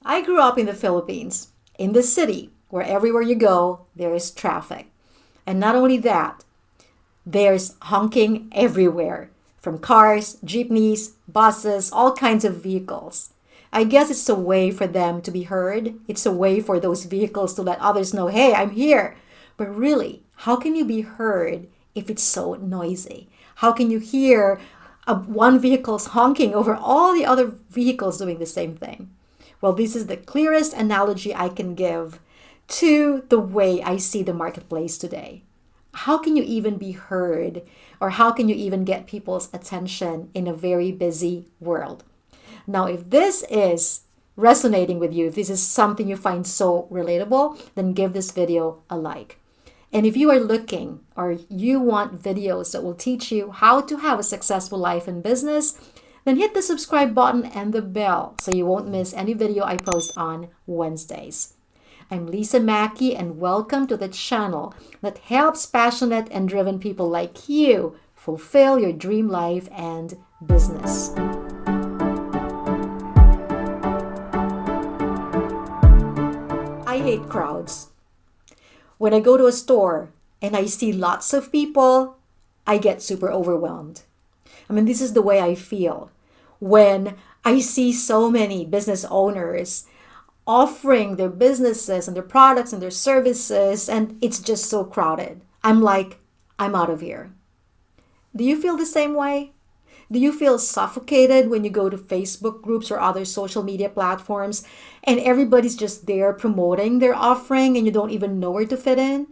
I grew up in the Philippines, in the city, where everywhere you go, there is traffic. And not only that, there's honking everywhere, from cars, jeepneys, buses, all kinds of vehicles. I guess it's a way for them to be heard. It's a way for those vehicles to let others know, hey, I'm here. But really, how can you be heard if it's so noisy? How can you hear one vehicle's honking over all the other vehicles doing the same thing? Well, this is the clearest analogy I can give to the way I see the marketplace today. How can you even be heard, or how can you even get people's attention in a very busy world? Now, if this is resonating with you, if this is something you find so relatable, then give this video a like. And if you are looking or you want videos that will teach you how to have a successful life and business, then hit the subscribe button and the bell so you won't miss any video I post on Wednesdays. I'm Lisa Maki, and welcome to the channel that helps passionate and driven people like you fulfill your dream life and business. I hate crowds. When I go to a store and I see lots of people, I get super overwhelmed. I mean, this is the way I feel when I see so many business owners offering their businesses and their products and their services, and it's just so crowded. I'm like, I'm out of here. Do you feel the same way? Do you feel suffocated when you go to Facebook groups or other social media platforms and everybody's just there promoting their offering and you don't even know where to fit in?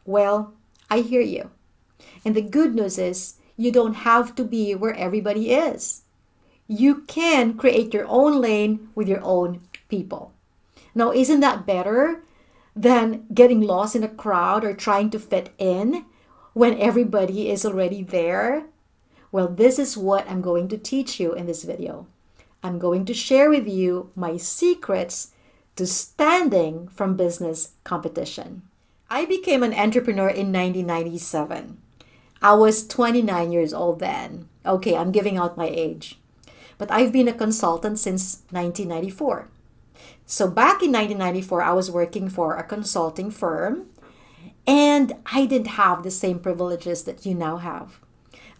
Well, I hear you. And the good news is you don't have to be where everybody is. You can create your own lane with your own people. Now, isn't that better than getting lost in a crowd or trying to fit in when everybody is already there? Well, this is what I'm going to teach you in this video. I'm going to share with you my secrets to standing from business competition. I became an entrepreneur in 1997. I was 29 years old then. Okay, I'm giving out my age. But I've been a consultant since 1994. So back in 1994, I was working for a consulting firm, and I didn't have the same privileges that you now have.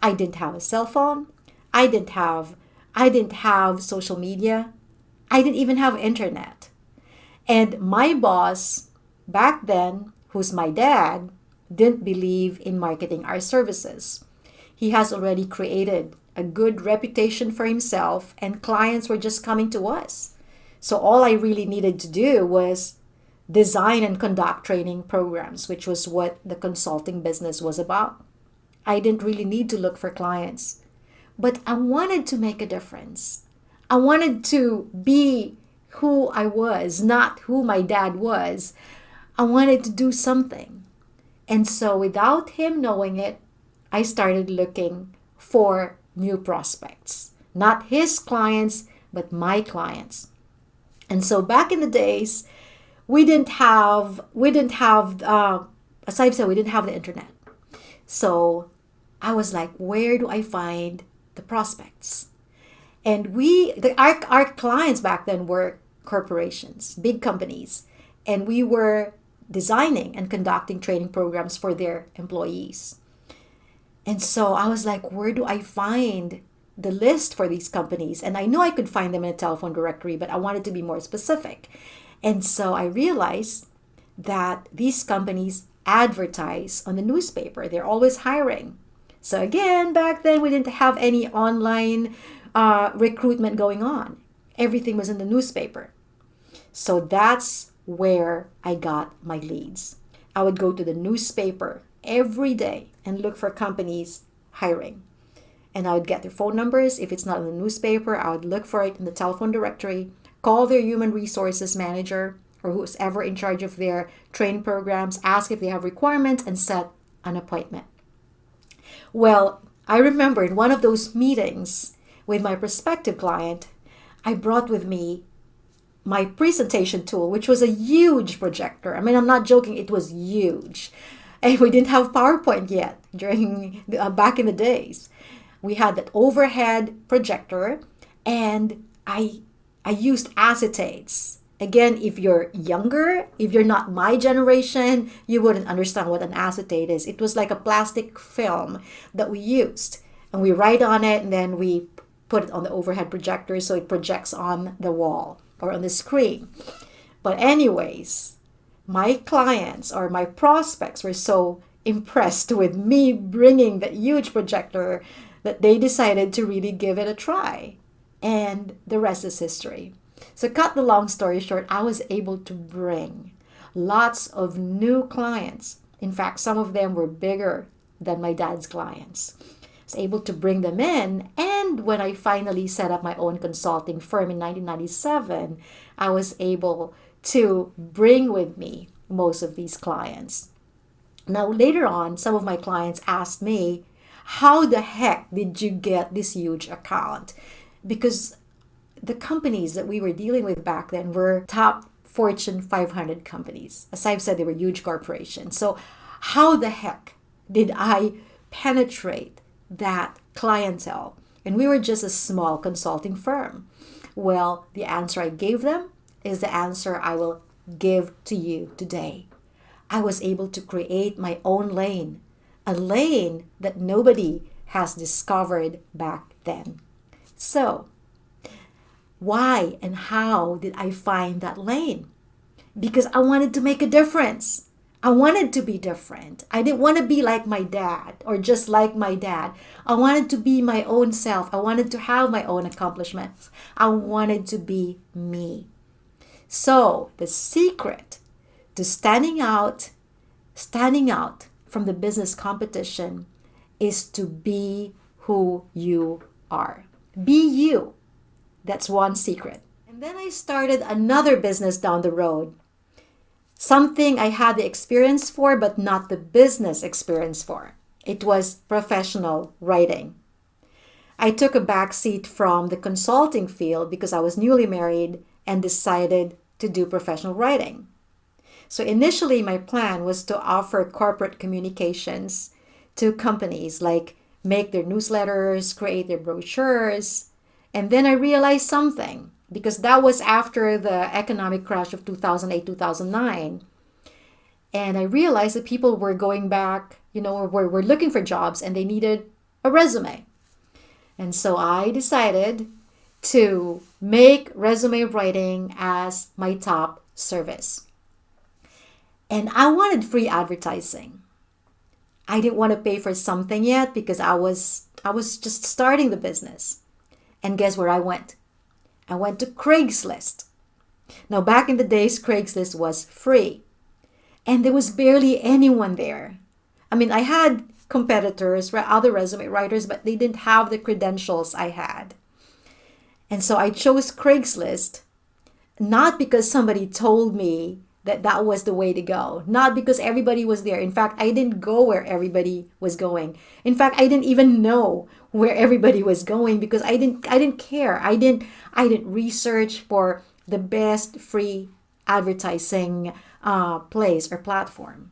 I didn't have a cell phone. I didn't have social media. I didn't even have internet. And my boss back then, who's my dad, didn't believe in marketing our services. He has already created a good reputation for himself, and clients were just coming to us. So all I really needed to do was design and conduct training programs, which was what the consulting business was about. I didn't really need to look for clients, but I wanted to make a difference. I wanted to be who I was, not who my dad was. I wanted to do something. And so without him knowing it, I started looking for new prospects, not his clients, but my clients. And so back in the days, we didn't have, as I've said, we didn't have the internet. So I was like, where do I find the prospects? And our clients back then were corporations, big companies, and we were designing and conducting training programs for their employees. And so I was like, where do I find the list for these companies? And I knew I could find them in a telephone directory, but I wanted to be more specific. And so I realized that these companies advertise on the newspaper. They're always hiring. So again, back then we didn't have any online recruitment going on. Everything was in the newspaper. So that's where I got my leads. I would go to the newspaper every day and look for companies hiring. And I would get their phone numbers. If it's not in the newspaper, I would look for it in the telephone directory, call their human resources manager or who's ever in charge of their training programs, ask if they have requirements, and set an appointment. Well, I remember in one of those meetings with my prospective client, I brought with me my presentation tool, which was a huge projector. I mean, I'm not joking, it was huge. And we didn't have PowerPoint yet back in the days. We had that overhead projector, and I I used acetates. Again, if you're younger, if you're not my generation, you wouldn't understand what an acetate is. It was like a plastic film that we used, and we write on it, and then we put it on the overhead projector so it projects on the wall or on the screen. But anyways, my clients or my prospects were so impressed with me bringing that huge projector that they decided to really give it a try. And the rest is history. So cut the long story short, I was able to bring lots of new clients. In fact, some of them were bigger than my dad's clients. I was able to bring them in. And when I finally set up my own consulting firm in 1997, I was able to bring with me most of these clients. Now, later on, some of my clients asked me, how the heck did you get this huge account? Because the companies that we were dealing with back then were top Fortune 500 companies. As I've said, they were huge corporations. So how the heck did I penetrate that clientele? And we were just a small consulting firm. Well, the answer I gave them is the answer I will give to you today. I was able to create my own lane, a lane that nobody has discovered back then. So, why and how did I find that lane? Because I wanted to make a difference. I wanted to be different. I didn't want to be like my dad or just like my dad. I wanted to be my own self. I wanted to have my own accomplishments. I wanted to be me. So the secret to standing out from the business competition is to be who you are. Be you. That's one secret. And then I started another business down the road. Something I had the experience for, but not the business experience for. It was professional writing. I took a back seat from the consulting field because I was newly married and decided to do professional writing. So initially, my plan was to offer corporate communications to companies, like make their newsletters, create their brochures. And then I realized something, because that was after the economic crash of 2008, 2009. And I realized that people were going back, were looking for jobs and they needed a resume. And so I decided to make resume writing as my top service. And I wanted free advertising. I didn't want to pay for something yet because I was just starting the business. And guess where I went? I went to Craigslist. Now, back in the days, Craigslist was free. And there was barely anyone there. I mean, I had competitors, other resume writers, but they didn't have the credentials I had. And so I chose Craigslist, not because somebody told me that was the way to go, not because everybody was there. In fact, I didn't go where everybody was going. In fact, I didn't even know where everybody was going because I didn't care. I didn't research for the best free advertising place or platform.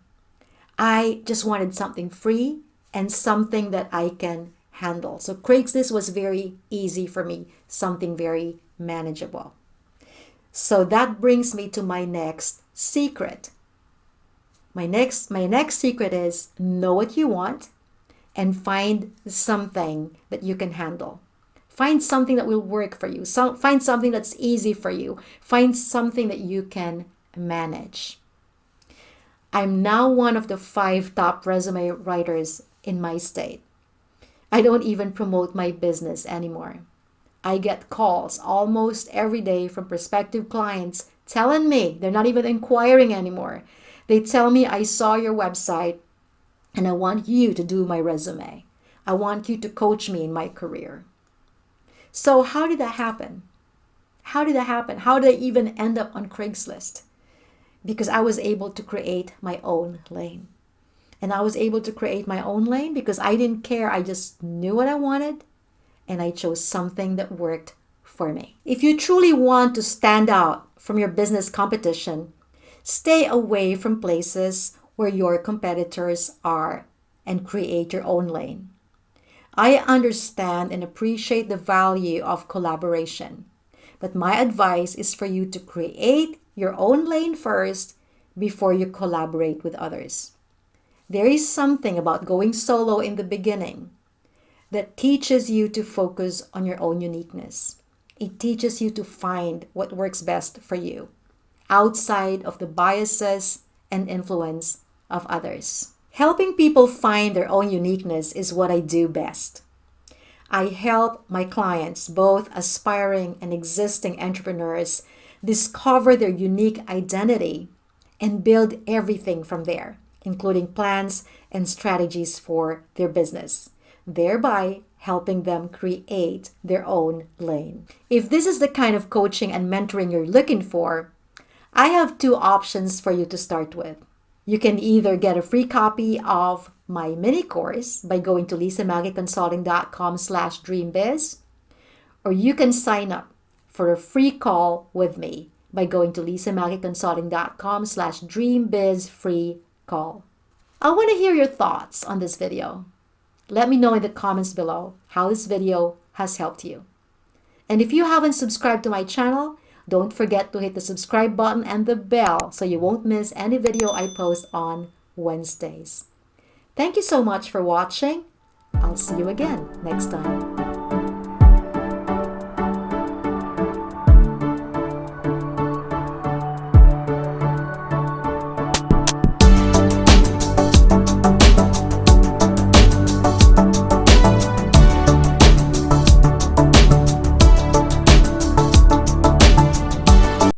I just wanted something free and something that I can handle. So Craigslist was very easy for me, something very manageable. So that brings me to my next secret. My next secret is know what you want and find something that you can handle. Find something that will work for you. Find something that's easy for you. Find something that you can manage. I'm now one of the 5 top resume writers in my state. I don't even promote my business anymore. I get calls almost every day from prospective clients telling me, they're not even inquiring anymore. They tell me, I saw your website and I want you to do my resume. I want you to coach me in my career. So how did that happen? How did I even end up on Craigslist? Because I was able to create my own lane. And I was able to create my own lane because I didn't care. I just knew what I wanted and I chose something that worked for me. If you truly want to stand out from your business competition, stay away from places where your competitors are and create your own lane. I understand and appreciate the value of collaboration, But my advice is for you to create your own lane first before you collaborate with others. There is something about going solo in the beginning that teaches you to focus on your own uniqueness. It teaches you to find what works best for you, outside of the biases and influence of others. Helping people find their own uniqueness is what I do best. I help my clients, both aspiring and existing entrepreneurs, discover their unique identity and build everything from there, including plans and strategies for their business, thereby helping them create their own lane. If this is the kind of coaching and mentoring you're looking for, I have two options for you to start with. You can either get a free copy of my mini course by going to lisamagiconsulting.com/dreambiz, or you can sign up for a free call with me by going to lisamagiconsulting.com/dreambizfree-call. I want to hear your thoughts on this video. Let me know in the comments below how this video has helped you. And if you haven't subscribed to my channel, don't forget to hit the subscribe button and the bell so you won't miss any video I post on Wednesdays. Thank you so much for watching. I'll see you again next time.